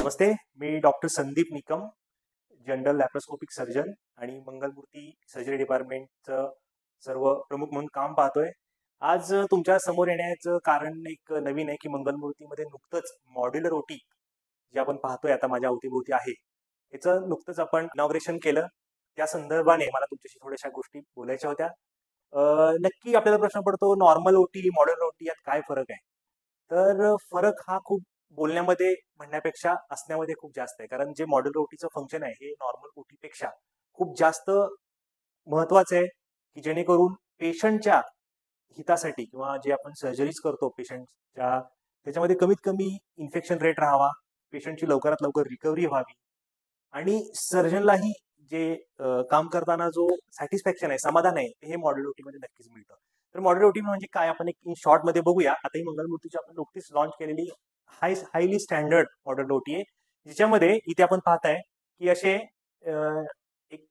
नमस्ते. मी doctor Sandeep Nikam, general laparoscopic surgeon आणि Mangalmurti surgery डिपार्टमेंटचं सर्व प्रमुख म्हणून काम पाहतोय. आज तुमच्या समोर येण्याचं कारण एक नवीन आहे की मंगलमूर्तीमध्ये नुकतंच मॉड्युलर ओटी जे आपण पाहतोय आता माझ्या अवतीभोवती आहे, याचं नुकतंच आपण इनॉग्रेशन केलं. त्या संदर्भाने मला तुमच्याशी थोड्याशा गोष्टी बोलायच्या होत्या. नक्की आपल्याला प्रश्न पडतो, नॉर्मल ओटी, मॉड्युलर ओटी यात काय फरक आहे? तर फरक हा खूप बोलण्यामध्ये म्हणण्यापेक्षा असण्यामध्ये खूप जास्त आहे. कारण जे मॉड्युलर ओटीचं फंक्शन आहे हे नॉर्मल ओटीपेक्षा खूप जास्त महत्वाचं आहे, की जेणेकरून पेशंटच्या हितासाठी किंवा जे आपण सर्जरीज करतो पेशंटच्या, त्याच्यामध्ये कमीत कमी इन्फेक्शन रेट राहावा, पेशंटची लवकरात लवकर रिकव्हरी व्हावी आणि सर्जनलाही जे काम करताना जो सॅटिस्फॅक्शन आहे, समाधान आहे, हे मॉड्युलर ओटीमध्ये नक्कीच मिळतं. तर मॉड्युलर ओटी म्हणजे काय, आपण एक इन शॉर्ट मध्ये बघूया. आता ही मंगलमूर्तीची आपण नुकतीच लॉन्च केलेली हायली स्टँडर्ड मॉड्युलर ओटी आहे, ज्याच्यामध्ये इथे आपण पाहताय की असे एक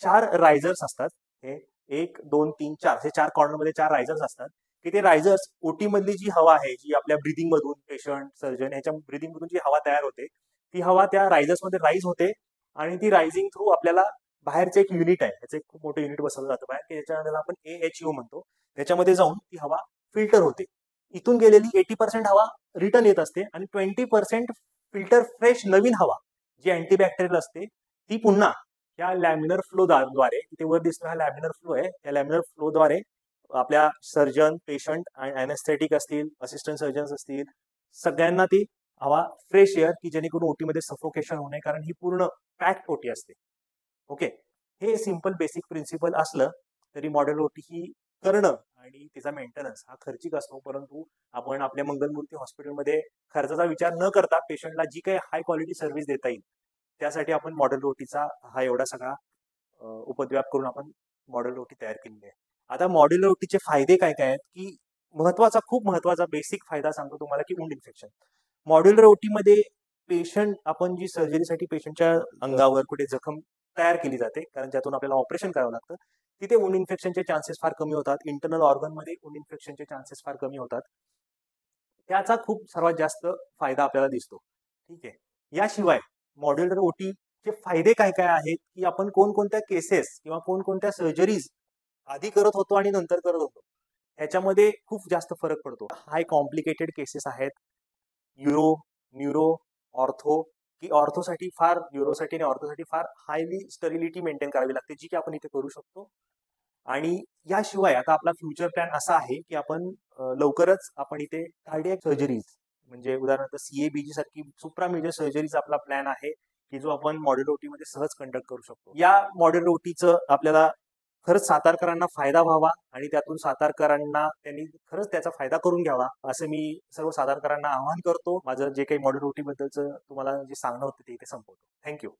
4 रायझर्स असतात. हे 1, 2, 3, 4 हे 4 कॉर्नरमध्ये 4 रायझर्स असतात, की ते रायझर्स ओटी मधली जी हवा आहे, जी आपल्या ब्रिदिंग मधून पेशंट सर्जन याच्या ब्रिदिंग मधून जी हवा तयार होते, ती हवा त्या रायझर्स मध्ये राईज होते आणि ती रायझिंग थ्रू आपल्याला बाहेरचे एक युनिट आहे, त्याचं एक खूप मोठं युनिट बसवलं जातं बाहेर, की त्याच्यामध्ये आपण AHU म्हणतो. त्याच्यामध्ये जाऊन ती हवा फिल्टर होते. इथून गेलेली 80% हवा रिटर्न येत असते आणि 20% फिल्टर फ्रेश नवीन हवा जी अँटीबॅक्टेरियल असते ती पुन्हा या लॅमिनर फ्लो द्वारे, इथे वर दिसतो हा लॅमिनर फ्लो आहे, या लॅमिनर फ्लो द्वारे आपल्या सर्जन, पेशंट आणि अॅनेस्थेटिक असतील, असिस्टंट सर्जन्स असतील, सगळ्यांना ती हवा फ्रेश एअर, की जेणेकरून ओटीमध्ये सफोकेशन होऊ नये, कारण ही पूर्ण पॅक्ड ओटी असते. ओके, हे सिंपल बेसिक प्रिन्सिपल असलं तरी मॉड्युलर ओटी ही करणं आणि तिचा मेंटेनन्स हा खर्चिक असतो, परंतु आपण आपल्या मंगलमूर्ती हॉस्पिटलमध्ये खर्चाचा विचार न करता पेशंटला जी काही हाय क्वालिटी सर्व्हिस देता येईल त्यासाठी आपण मॉड्युलर ओटीचा हा एवढा सगळा उपद्व्याप करून आपण मॉड्युलर ओटी तयार केलेली आहे. आता मॉड्युलर ओटीचे फायदे काय काय आहेत, की महत्वाचा, खूप महत्वाचा बेसिक फायदा सांगतो तुम्हाला, की वुंड इन्फेक्शन. मॉड्युलर ओटीमध्ये पेशंट, आपण जी सर्जरीसाठी पेशंटच्या अंगावर कुठे जखम तयार केली जाते, कारण ज्यातून आपल्याला ऑपरेशन करावं लागतं, तिथे वुंड इन्फेक्शनचे चान्सेस फार कमी होतात. इंटरनल ऑर्गनमध्ये वुंड इन्फेक्शनचे चान्सेस फार कमी होतात. त्याचा खूप सर्वात जास्त फायदा आपल्याला दिसतो. ठीक आहे. याशिवाय मॉड्युलर ओटीचे फायदे काय काय आहेत, की आपण कोणकोणत्या केसेस किंवा कोणकोणत्या सर्जरीज आधी करत होतो आणि नंतर करत होतो, ह्याच्यामध्ये खूप जास्त फरक पडतो. हाय कॉम्प्लिकेटेड केसेस आहेत, न्यूरो, न्यूरो, ऑर्थो, की ऑर्थोसाठी फार, न्यूरोसाठी आणि ऑर्थोसाठी फार हायली स्टरिलिटी मेंटेन करावी लागते, जी की आपण इथे करू शकतो. आणि याशिवाय आता आपला फ्युचर प्लॅन असा आहे, की आपण लवकरच आपण इथे कार्डियक सर्जरीज, म्हणजे उदाहरणार्थ CABG सारखी सुप्रा मेजर सर्जरीचा आपला प्लॅन आहे, की जो आपण मॉड्युलर ओटी मध्ये सहज कंडक्ट करू शकतो. या मॉड्युलर ओटीचं आपल्याला खरंच सातारकरांना फायदा व्हावा आणि त्यातून सातारकरांना त्यांनी खरंच त्याचा फायदा करून घ्यावा, असं मी सर्व सातारकरांना आवाहन करतो. माझं जे काही मॉड्युलर ओटी बद्दलचं तुम्हाला जे सांगणं होतं ते इथे संपवतो. थँक्यू.